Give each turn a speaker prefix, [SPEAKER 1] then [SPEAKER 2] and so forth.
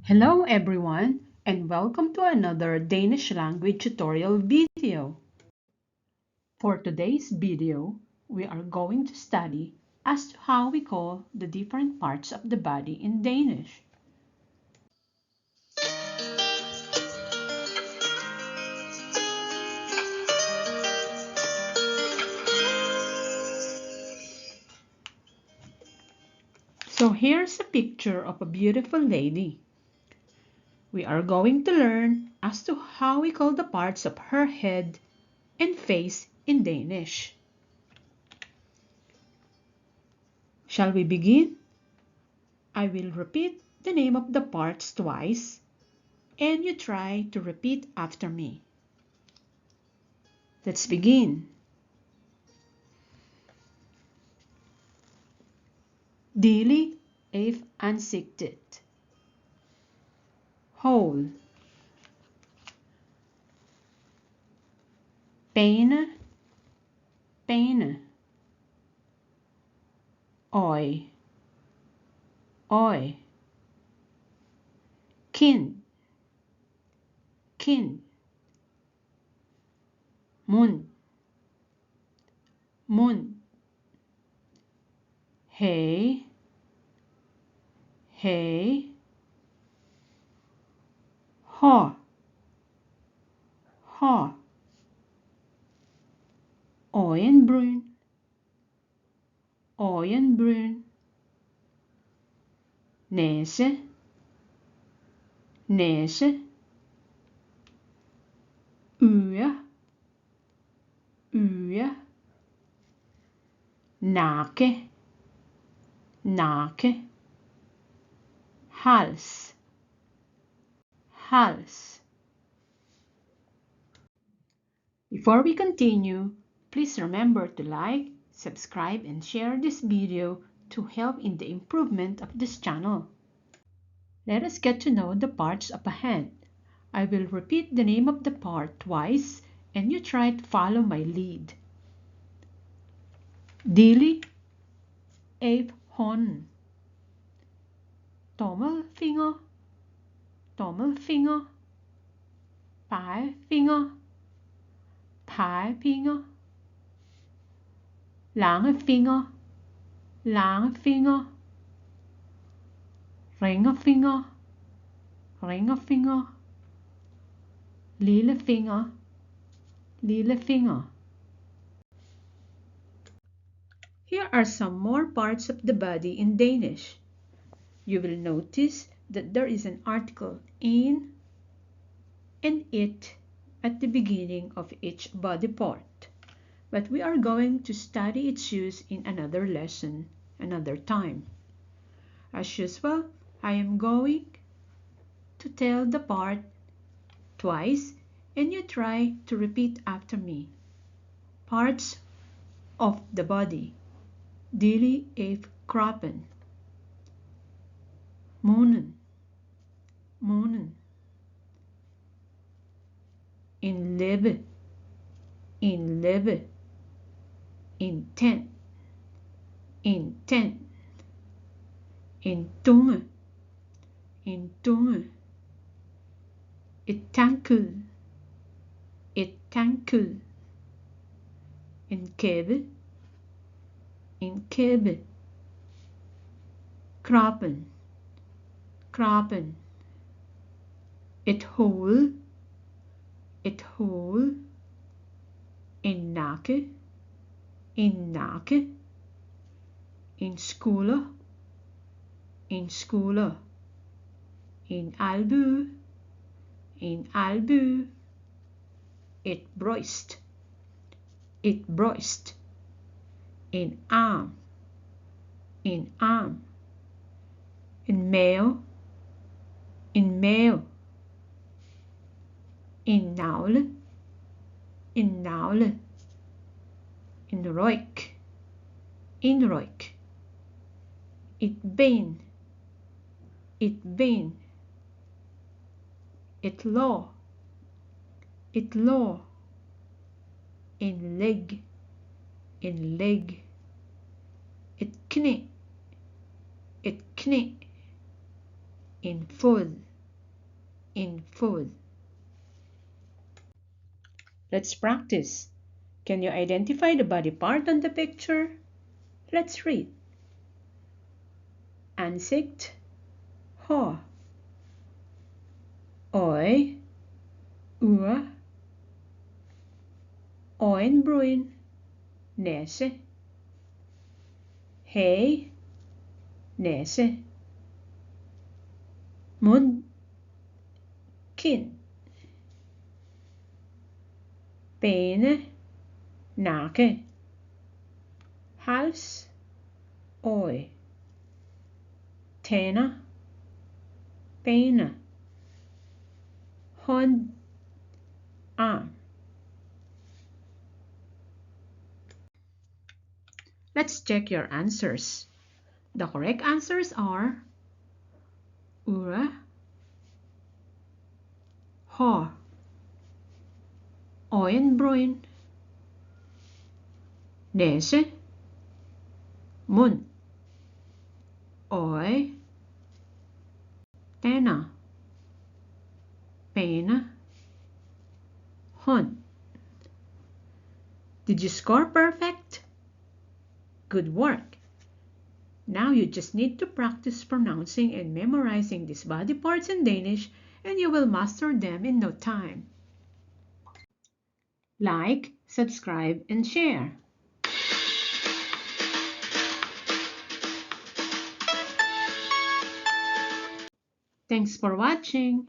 [SPEAKER 1] Hello everyone and welcome to another Danish language tutorial video. For today's video, we are going to study as to how we call the different parts of the body in Danish. So here's a picture of a beautiful lady. We are going to learn as to how we call the parts of her head and face in Danish. Shall we begin? I will repeat the name of the parts twice and you try to repeat after me. Let's begin. Daily if ansiktet. Hole. Bene. Bene. Øje. Øje. Kind. Kind. Mund. Mund. Hey. Hey. Hår. Hår. Øjenbryn. Øjenbryn. Næse. Næse. Øre. Øre. Nakke. Nakke. Hals. Hals. Before we continue, please remember to like, subscribe, and share this video to help in the improvement of this channel. Let us get to know the parts of a hand. I will repeat the name of the part twice and you try to follow my lead. Dili, ape, hånden. Tommelfinger, tommelfinger. Pegefinger, pegefinger. Lange finger, lange finger. Ringefinger, ringefinger. Lille finger, lille finger. Here are some more parts of the body in Danish. You will notice that there is an article in and it at the beginning of each body part. But we are going to study its use in another lesson, another time. As usual, I am going to tell the part twice and you try to repeat after me. Parts of the body. Dili even kroppen. Munnen. Munnen. En leve. En leve. En tand. En tand. En tunge. En tunge. Et tandkød. Et tandkød. En kæbe. En kæbe. Kroppen. Kroppen. Et hoved. Et hoved. En nakke. En nakke. En skulder. En skulder. En albue. En albue. Et bryst. Et bryst. En arm. En arm. En mave. En mave. En navle. En navle. En ryg. En ryg. Et ben. Et ben. Et lår. Et lår. En leg. En leg. Et knæ. Et knæ. En fod. in food. Let's practice. Can you identify the body part on the picture? Let's read. Ansikt, hår. Øje, øre. Øjenbryn, næse. Hage, næse. Mund, kind. Bene, nakke. Hals, øje. Tænder, bene. Hånd, arm. Let's check your answers. The correct answers are øre, hår, øjenbryn, næse, mund, øje, tænder, bene, hånd. Did you score perfect? Good work! Now you just need to practice pronouncing and memorizing these body parts in Danish, and you will master them in no time. Like, subscribe, and share. Thanks for watching.